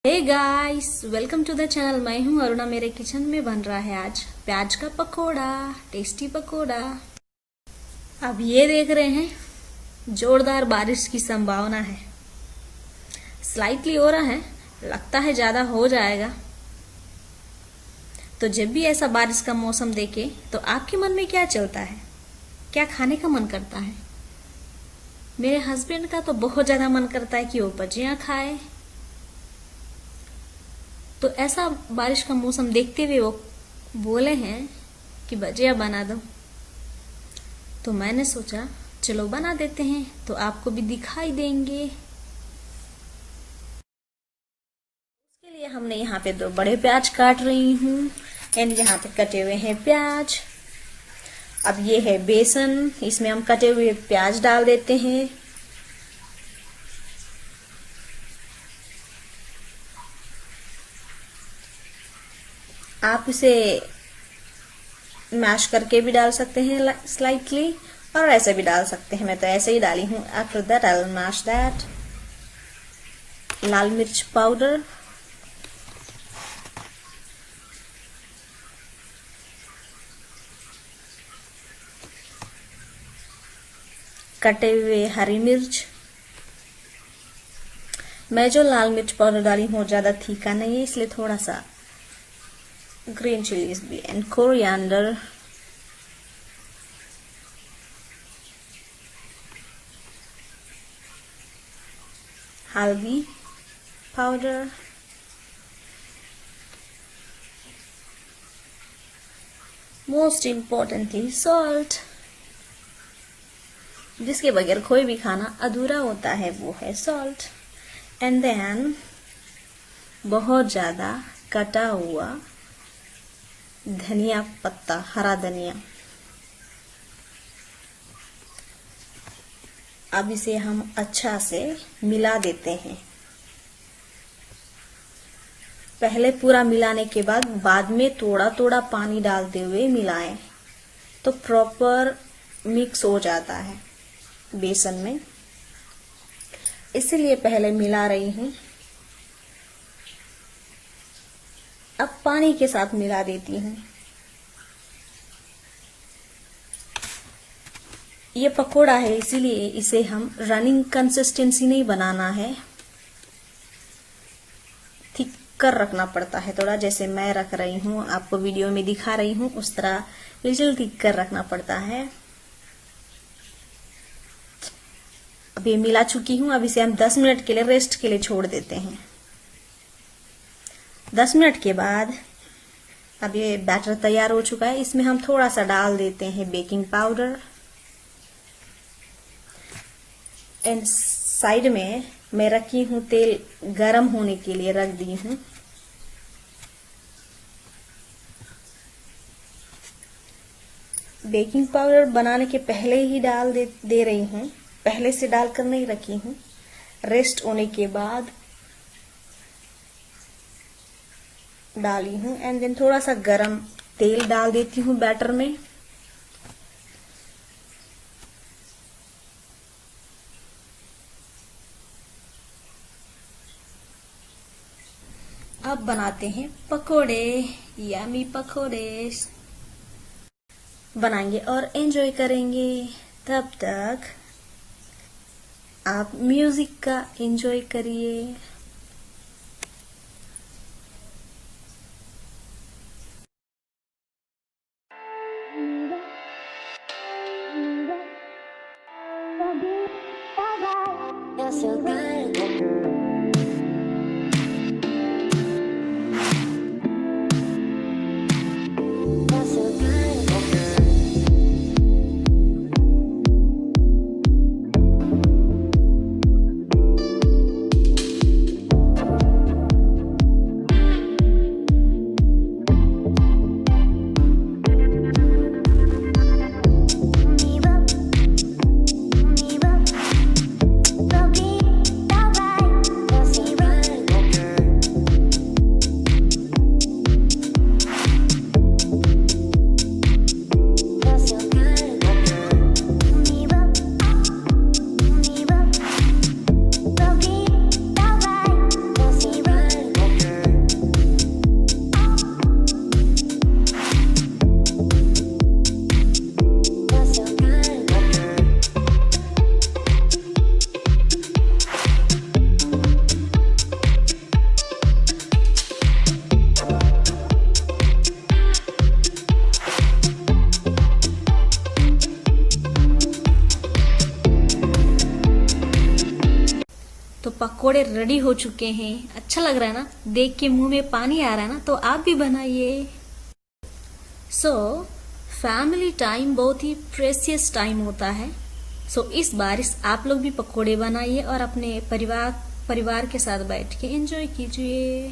Hey guys, welcome to the channel. मैं हूं अरुणा। मेरे किचन में बन रहा है आज प्याज का पकोड़ा, टेस्टी पकोड़ा। अब ये देख रहे हैं, जोरदार बारिश की संभावना है। स्लाइटली हो रहा है, लगता है ज्यादा हो जाएगा। तो जब भी ऐसा बारिश का मौसम देखे तो आपके मन में क्या चलता है? क्या खाने का मन करता है? मेरे हस्बैंड का तो बहुत ज्यादा मन करता है कि वो भजियां खाए। तो ऐसा बारिश का मौसम देखते हुए वो बोले हैं कि भजिया बना दो। तो मैंने सोचा चलो बना देते हैं, तो आपको भी दिखाई देंगे। उसके लिए हमने यहाँ पे 2 बड़े प्याज काट रही हूँ एंड यहाँ पे कटे हुए हैं प्याज। अब ये है बेसन, इसमें हम कटे हुए प्याज डाल देते हैं। आप इसे मैश करके भी डाल सकते हैं स्लाइटली, और ऐसे भी डाल सकते हैं। मैं तो ऐसे ही डाली हूँ। After that I will mash that. लाल मिर्च पाउडर, कटे हुए हरी मिर्च। मैं जो लाल मिर्च पाउडर डाली हूँ ज्यादा तीखा नहीं है, इसलिए थोड़ा सा green chilies भी, and coriander, haldi powder, most importantly salt। जिसके बगैर कोई भी खाना अधूरा होता है वो है सॉल्ट। एंड देन बहुत ज्यादा कटा हुआ धनिया पत्ता, हरा धनिया। अब इसे हम अच्छा से मिला देते हैं। पहले पूरा मिलाने के बाद में थोड़ा थोड़ा पानी डालते हुए मिलाएं, तो प्रॉपर मिक्स हो जाता है बेसन में। इसीलिए पहले मिला रही हूं। अब पानी के साथ मिला देती हूँ। ये पकोड़ा है, इसीलिए इसे हम रनिंग कंसिस्टेंसी नहीं बनाना है, थिक कर रखना पड़ता है थोड़ा। जैसे मैं रख रही हूँ, आपको वीडियो में दिखा रही हूँ, उस तरह लिटिल थिक कर रखना पड़ता है। अब ये मिला चुकी हूँ। अब इसे हम 10 मिनट के लिए रेस्ट के लिए छोड़ देते हैं। 10 मिनट के बाद अब ये बैटर तैयार हो चुका है। इसमें हम थोड़ा सा डाल देते हैं बेकिंग पाउडर। एंड साइड में मैं रखी हूँ तेल गरम होने के लिए रख दी हूँ। बेकिंग पाउडर बनाने के पहले ही डाल दे रही हूँ, पहले से डालकर नहीं रखी हूँ। रेस्ट होने के बाद डाली हूँ। एंड देन थोड़ा सा गरम तेल डाल देती हूँ बैटर में। अब बनाते हैं पकोड़े, यमी पकोड़े बनाएंगे और एंजॉय करेंगे। तब तक आप म्यूजिक का एंजॉय करिए। You're so good. You're so good. तो पकोड़े रेडी हो चुके हैं। अच्छा लग रहा है ना, देख के मुंह में पानी आ रहा है ना, तो आप भी बनाइए। सो फैमिली टाइम बहुत ही प्रेशियस टाइम होता है। सो इस बारिश आप लोग भी पकोड़े बनाइए और अपने परिवार के साथ बैठ के एंजॉय कीजिए।